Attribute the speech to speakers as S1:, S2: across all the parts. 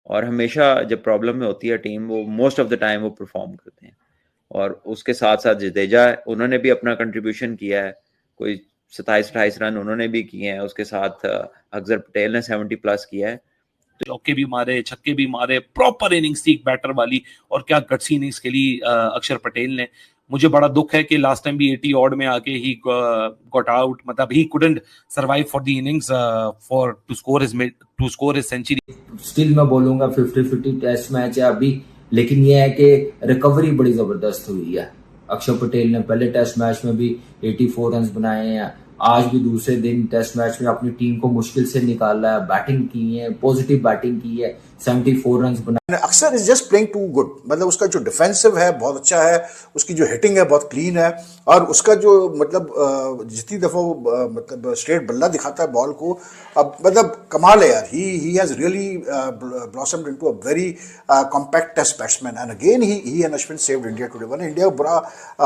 S1: और हमेशा जब प्रॉब्लम में होती है टीम, वो मोस्ट ऑफ द टाइम वो परफॉर्म करते हैं। और उसके साथ साथ जडेजा, उन्होंने भी अपना कंट्रीब्यूशन किया है, कोई 27-28 रन उन्होंने भी किए हैं। उसके साथ अक्षर पटेल ने 70 प्लस किया है।
S2: चौके भी मारे, छक्के भी मारे, प्रॉपर इनिंग्स थी बैटर वाली, और क्या गट्सी इनिंग्स खेली अक्षर पटेल ने। मुझे बड़ा दुख है कि लास्ट टाइम भी 80 ऑड में आके ही गॉट आउट, मतलब he couldn't survive for the innings for to score his century.
S3: Still मैं बोलूंगा 50-50 टेस्ट मैच है अभी, लेकिन ये है कि रिकवरी बड़ी जबरदस्त हुई है। अक्षर पटेल ने पहले टेस्ट मैच में भी 84 रन बनाए हैं, आज भी दूसरे दिन टेस्ट मैच में अपनी टीम को मुश्किल से निकाला है, बैटिंग की है, पॉजिटिव बैटिंग की है, 74 रन बनाए।
S4: Axar is just playing too good, मतलब उसका जो डिफेंसिव है बहुत अच्छा है, उसकी जो हिटिंग है बहुत क्लीन है, और उसका जो मतलब जितनी दफा वो मतलब स्ट्रेट बल्ला दिखाता है बॉल को, अब मतलब कमाल है यार। He has really blossomed into a very compact test batsman, and again he and Ashwin saved India today, वरना इंडिया को बुरा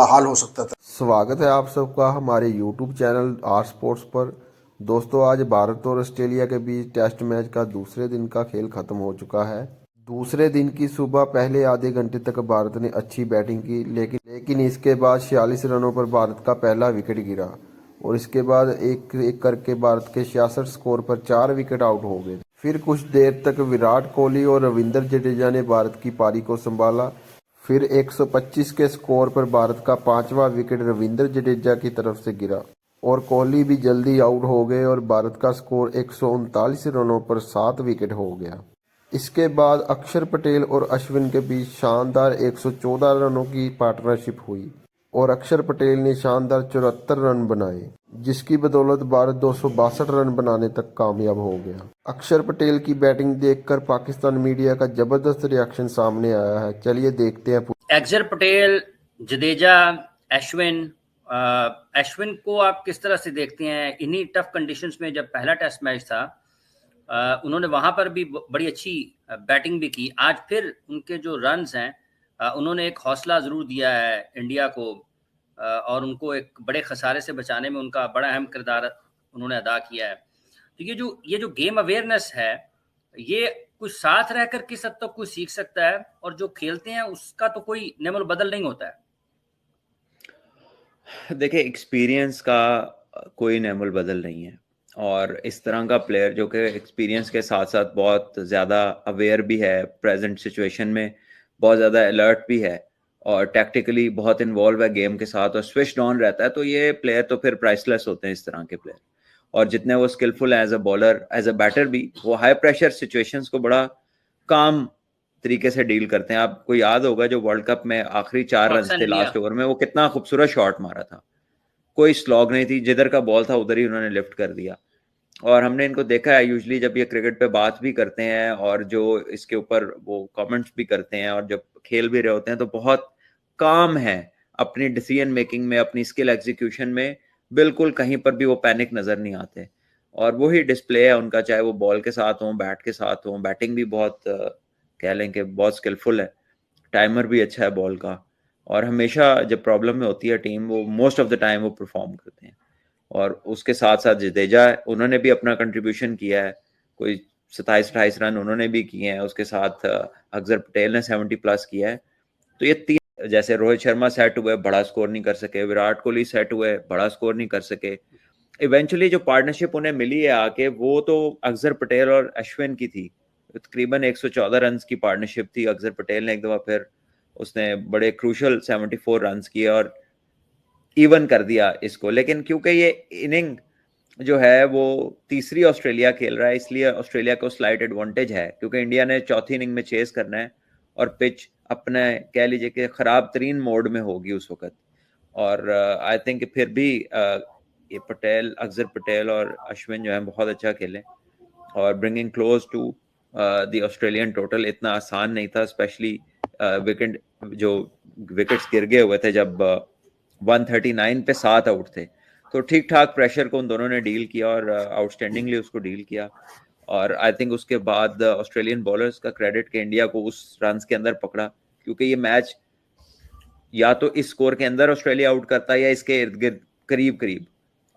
S4: हाल हो सकता था।
S5: स्वागत है आप सबका हमारे YouTube चैनल आर स्पोर्ट्स पर। दोस्तों, आज भारत और ऑस्ट्रेलिया के बीच टेस्ट मैच का दूसरे दिन का खेल खत्म हो चुका है। दूसरे दिन की सुबह पहले आधे घंटे तक भारत ने अच्छी बैटिंग की, लेकिन इसके बाद 46 रनों पर भारत का पहला विकेट गिरा, और इसके बाद एक एक करके भारत के 66 स्कोर पर 4 विकेट आउट हो गए। फिर कुछ देर तक विराट कोहली और रविंद्र जडेजा ने भारत की पारी को संभाला। फिर 125 के स्कोर पर भारत का 5वां विकेट रविंद्र जडेजा की तरफ से गिरा, और कोहली भी जल्दी आउट हो गए, और भारत का स्कोर 139 रनों पर 7 विकेट हो गया। इसके बाद अक्षर पटेल और अश्विन के बीच शानदार 114 रनों की पार्टनरशिप हुई, और अक्षर पटेल ने शानदार 74 रन बनाए, जिसकी बदौलत भारत 262 रन बनाने तक कामयाब हो गया। अक्षर पटेल की बैटिंग देखकर पाकिस्तान मीडिया का जबरदस्त रिएक्शन सामने आया है। चलिए देखते हैं।
S6: अक्षर पटेल, जडेजा, अश्विन अश्विन को आप किस तरह से देखते हैं इन्हीं टफ कंडीशंस में? जब पहला टेस्ट मैच था उन्होंने वहां पर भी बड़ी अच्छी बैटिंग भी की। आज फिर उनके जो रन्स हैं उन्होंने एक हौसला ज़रूर दिया है इंडिया को, और उनको एक बड़े खसारे से बचाने में उनका बड़ा अहम किरदार उन्होंने अदा किया है। तो ये जो गेम अवेयरनेस है, ये कुछ साथ रहकर किस हद तक कोई सीख सकता है, और जो खेलते हैं उसका तो कोई नेमल बदल नहीं होता है।
S1: देखिए, एक्सपीरियंस का कोई नेमल बदल नहीं है, और इस तरह का प्लेयर जो कि एक्सपीरियंस के साथ साथ बहुत ज़्यादा अवेयर भी है, प्रेजेंट सिचुएशन में बहुत ज़्यादा अलर्ट भी है, और टैक्टिकली बहुत इन्वॉल्व है गेम के साथ, और स्विच्ड ऑन रहता है, तो ये प्लेयर तो फिर प्राइसलेस होते हैं इस तरह के प्लेयर। और जितने वो स्किलफुल है as a bowler, as a batter भी, वो हाई प्रेशर सिचुएशंस को बड़ा काम तरीके से डील करते हैं। आपको याद होगा जो वर्ल्ड कप में आखिरी 4 रन थे लास्ट ओवर में, वो कितना खूबसूरत शॉट मारा था, कोई स्लॉग नहीं थी, जिधर का बॉल था उधर ही उन्होंने लिफ्ट कर दिया। और हमने इनको देखा है यूजुअली जब ये क्रिकेट पे बात भी करते हैं, और जो इसके ऊपर वो कमेंट्स भी करते हैं, और जब खेल भी रहे होते हैं, तो बहुत काम है अपनी डिसीजन मेकिंग में, अपनी स्किल एग्जीक्यूशन में, बिल्कुल कहीं पर भी वो पैनिक नजर नहीं आते। और वही डिस्प्ले है उनका, चाहे वो बॉल के साथ हो, बैट के साथ हो। बैटिंग भी बहुत कह लें कि बहुत स्किलफुल है, टाइमर भी अच्छा है बॉल का, और हमेशा जब प्रॉब्लम में होती है टीम, वो मोस्ट ऑफ द टाइम वो परफॉर्म करते हैं। और उसके साथ साथ जडेजा, उन्होंने भी अपना कंट्रीब्यूशन किया है, कोई 27-28 रन उन्होंने भी किए हैं। उसके साथ अक्षर पटेल ने 70 प्लस किया है। तो ये तीन, जैसे रोहित शर्मा सेट हुए, बड़ा स्कोर नहीं कर सके, विराट कोहली सेट हुए, बड़ा स्कोर नहीं कर सके। इवेंचुअली जो पार्टनरशिप उन्हें मिली है आके, वो तो अक्षर पटेल और अश्विन की थी। तकरीबन 114 रन की पार्टनरशिप थी। अक्षर पटेल ने एक दफा फिर उसने बड़े क्रूशल 74 रन किए और इवन कर दिया इसको। लेकिन क्योंकि ये इनिंग जो है वो तीसरी ऑस्ट्रेलिया खेल रहा है, इसलिए ऑस्ट्रेलिया को स्लाइट एडवांटेज है, क्योंकि इंडिया ने चौथी इनिंग में चेस करना है, और पिच अपने कह लीजिए कि खराब तरीन मोड में होगी उस वक्त। और आई थिंक फिर भी ये पटेल, अक्षर पटेल और अश्विन जो है बहुत अच्छा खेले, और bringing close to the Australian total इतना आसान नहीं था, स्पेशली विकेट जो विकेट्स गिर गए हुए थे जब 139 पे 7 आउट थे। तो ठीक ठाक प्रेशर को उन दोनों ने डील किया, और आउटस्टैंडिंगली उसको डील किया। और आई थिंक उसके बाद ऑस्ट्रेलियन बॉलर्स का क्रेडिट के इंडिया को उस रन के अंदर पकड़ा, क्योंकि ये मैच या तो इस स्कोर के अंदर ऑस्ट्रेलिया आउट करता या इसके इर्द गिर्द करीब करीब।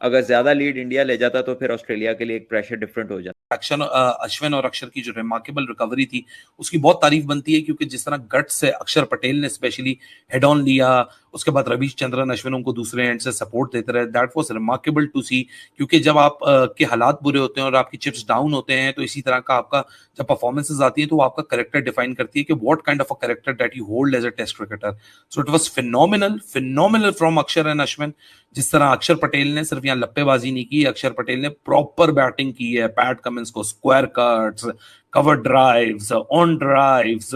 S1: अगर ज्यादा लीड इंडिया ले जाता तो फिर ऑस्ट्रेलिया के लिए एक प्रेशर डिफरेंट हो जाता।
S2: अश्विन और अक्षर की जो रिमार्केबल रिकवरी थी उसकी बहुत तारीफ बनती है, क्योंकि जिस तरह गट से अक्षर पटेल ने स्पेशली हेड ऑन लिया, उसके बाद रविचंद्रन अश्विन उनको दूसरे एंड से सपोर्ट देते रहे, दैट वाज रिमार्केबल टू सी। क्योंकि जब आप के हालात बुरे होते हैं और आपकी चिप्स डाउन होते हैं, तो इसी तरह का आपका जब परफॉर्मेंसेस आती है तो वो आपका कैरेक्टर डिफाइन करती है कि what kind of a character that you hold as a test cricketer. So it was phenomenal from Axar and Ashwin. जिस तरह अक्षर पटेल ने सिर्फ यहाँ लप्पेबाजी नहीं की, अक्षर पटेल ने प्रॉपर बैटिंग की है, पैट कमिंस को square cuts, cover drives, on drives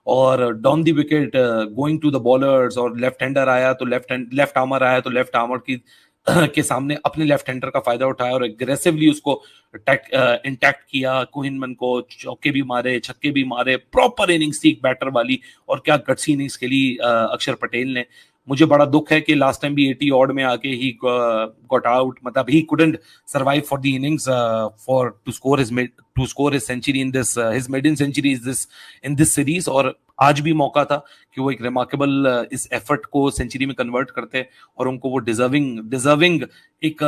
S2: और down the wicket going to the bowlers, और लेफ्ट हैंडर आया तो लेफ्ट आर्मर आया तो लेफ्ट आर्मर की के सामने अपने लेफ्ट हैंडर का फायदा उठाया और एग्रेसिवली उसको इंटैक्ट किया। कोहिनमन को चौके भी मारे, छक्के भी मारे, प्रॉपर इनिंग्स थी बैटर वाली, और क्या गट्सी इनिंग्स खेली अक्षर पटेल ने। मुझे बड़ा दुख है कि लास्ट टाइम भी 80 ऑड में आके ही गॉट आउट, मतलब he couldn't survive for the innings for to score his century in this, his maiden century in this series. और आज भी मौका था कि वो एक रिमार्केबल इस एफर्ट को सेंचुरी में कन्वर्ट करते और उनको वो डिजर्विंग एक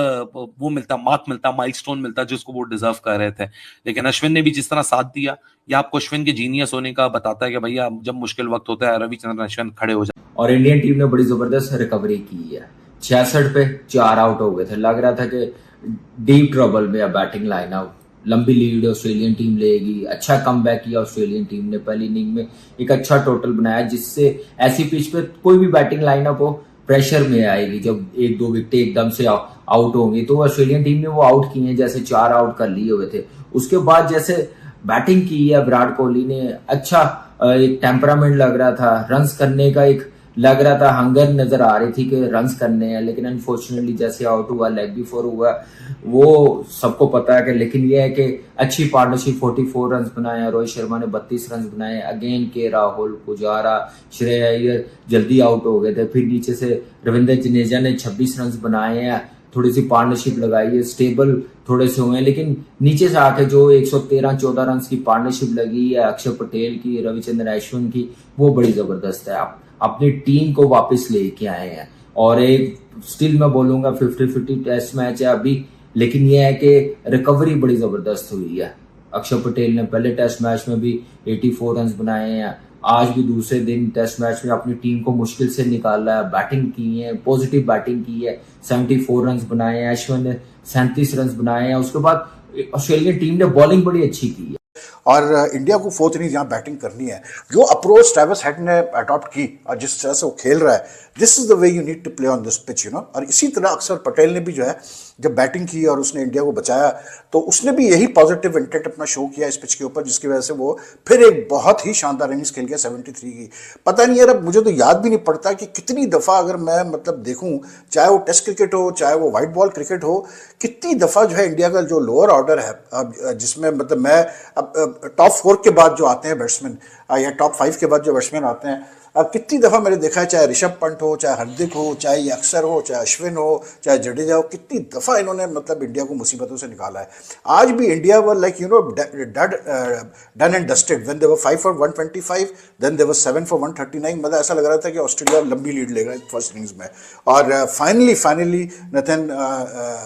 S2: वो मिलता, माइलस्टोन मिलता जिसको वो डिजर्व कर रहे थे। लेकिन अश्विन ने भी जिस तरह साथ दिया, ये आपको अश्विन के जीनियस होने का बताता है कि भैया जब मुश्किल वक्त होता है रविचंद्रन अश्विन खड़े हो जाए।
S3: और इंडियन टीम ने बड़ी जबरदस्त रिकवरी की है। 66 पे 4 आउट हो गए थे, लग रहा था कि डीप ट्रबल में बैटिंग लाइनअप, लंबी लीड ऑस्ट्रेलियन टीम लेगी। अच्छा कमबैक किया ऑस्ट्रेलियन टीम ने, पहली इनिंग में एक अच्छा टोटल बनाया, जिससे ऐसी पिच पे कोई भी बैटिंग लाइनअप हो प्रेशर में आएगी। जब 1-2 विकेट एकदम से आउट होंगी, तो ऑस्ट्रेलियन टीम ने वो आउट किए हैं, जैसे 4 आउट कर लिए हुए थे। उसके बाद जैसे बैटिंग की है विराट कोहली ने, अच्छा एक टेम्परामेंट लग रहा था, रन्स करने का एक लग रहा था, हंगर नजर आ रही थी कि रन्स करने हैं। लेकिन अनफॉर्चुनेटली जैसे आउट हुआ, लेग बिफोर हुआ, वो सबको पता है कि, लेकिन ये है कि अच्छी पार्टनरशिप, 44 रन्स बनाए, रोहित शर्मा ने 32 रन्स बनाए। अगेन के राहुल, पुजारा, श्रेयस अय्यर जल्दी आउट हो गए थे। फिर नीचे से रविंद्र जडेजा ने 26 रन्स बनाए हैं, थोड़ी सी पार्टनरशिप लगाई है, स्टेबल थोड़े से हुए हैं। लेकिन नीचे से आके जो 113-14 रन की पार्टनरशिप लगी है अक्षर पटेल की, रविचंद्रन अश्विन की, वो बड़ी जबरदस्त है। आप अपनी टीम को वापस लेके आए हैं। और एक स्टिल मैं बोलूंगा 50-50 टेस्ट मैच है अभी, लेकिन ये है कि रिकवरी बड़ी जबरदस्त हुई है। अक्षर पटेल ने पहले टेस्ट मैच में भी 84 रन बनाए हैं, आज भी दूसरे दिन टेस्ट मैच में अपनी टीम को मुश्किल से निकाला है, बैटिंग की है, पॉजिटिव बैटिंग की है, 74 रन बनाए हैं, अश्विन ने 37 रन बनाए हैं। उसके बाद ऑस्ट्रेलियन टीम ने बॉलिंग बड़ी अच्छी की है।
S4: और इंडिया को 4th इनिंग्स यहाँ बैटिंग करनी है। जो अप्रोच ट्रेविस हेड ने अडॉप्ट की और जिस तरह से वो खेल रहा है, this is the way you need to play on this pitch, you know. और इसी तरह अक्षर पटेल ने भी जो है जब बैटिंग की और उसने इंडिया को बचाया, तो उसने भी यही पॉजिटिव इंटेंट अपना शो किया इस पिच के ऊपर, जिसकी वजह से वो फिर एक बहुत ही शानदार इनिंग्स खेल गया 73 की। पता नहीं यार, अब मुझे तो याद भी नहीं पड़ता कि कितनी दफ़ा, अगर मैं मतलब देखूं, चाहे वो टेस्ट क्रिकेट हो, चाहे वो वाइट बॉल क्रिकेट हो, कितनी दफ़ा जो है इंडिया का जो लोअर ऑर्डर है, जिसमें मतलब मैं अब टॉप 4 के बाद जो आते हैं बैट्समैन, या टॉप 5 के बाद जो बैट्समैन आते हैं, कितनी दफ़ा मैंने देखा है, चाहे ऋषभ पंत हो, चाहे हार्दिक हो, चाहे ये अक्षर हो, चाहे अश्विन हो, चाहे जडेजा हो, कितनी दफ़ा इन्होंने मतलब इंडिया को मुसीबतों से निकाला है। आज भी India were like you know done and dusted when they were 5 for 125, then they were 7 for 139। मतलब ऐसा लग रहा था कि ऑस्ट्रेलिया लंबी लीड लेगा फर्स्ट इनिंग्स में। और फाइनली नथन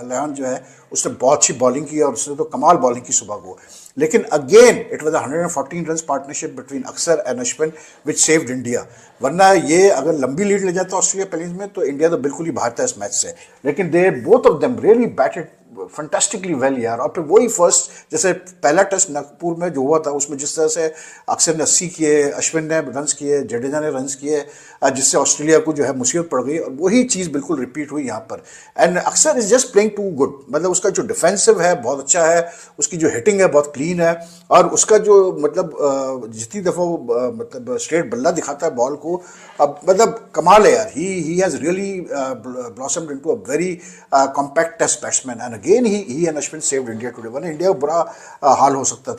S4: लियोन जो है उसने बहुत अच्छी बॉलिंग की और उसने तो कमाल बॉलिंग की सुबह को। लेकिन again it was 114 run partnership between Akshar and Ashwin which saved India. वरना ये अगर लंबी लीड ले जाता ऑस्ट्रेलिया पहले में, तो इंडिया तो बिल्कुल ही बाहर था इस मैच से। लेकिन they both of them really batted fantastically well यार। और फिर वही फर्स्ट, जैसे पहला टेस्ट नागपुर में जो हुआ था, उसमें जिस तरह से अक्षर ने 80 किए, अश्विन ने रन्स किए, जडेजा ने रन्स किए, जिससे ऑस्ट्रेलिया को जो है मुसीबत पड़ गई, और वही चीज़ बिल्कुल रिपीट हुई यहाँ पर। And Axar is just playing too good, मतलब उसका जो डिफेंसिव है बहुत अच्छा है, उसकी जो हिटिंग है बहुत क्लीन है, और उसका जो मतलब जितनी दफ़ा वो मतलब स्ट्रेट बल्ला दिखाता है बॉल को, अब मतलब कमाल है यार। He has really blossomed into a very compact test batsman, and again he and Ashwin saved India today. वरना इंडिया का बुरा हाल हो सकता था।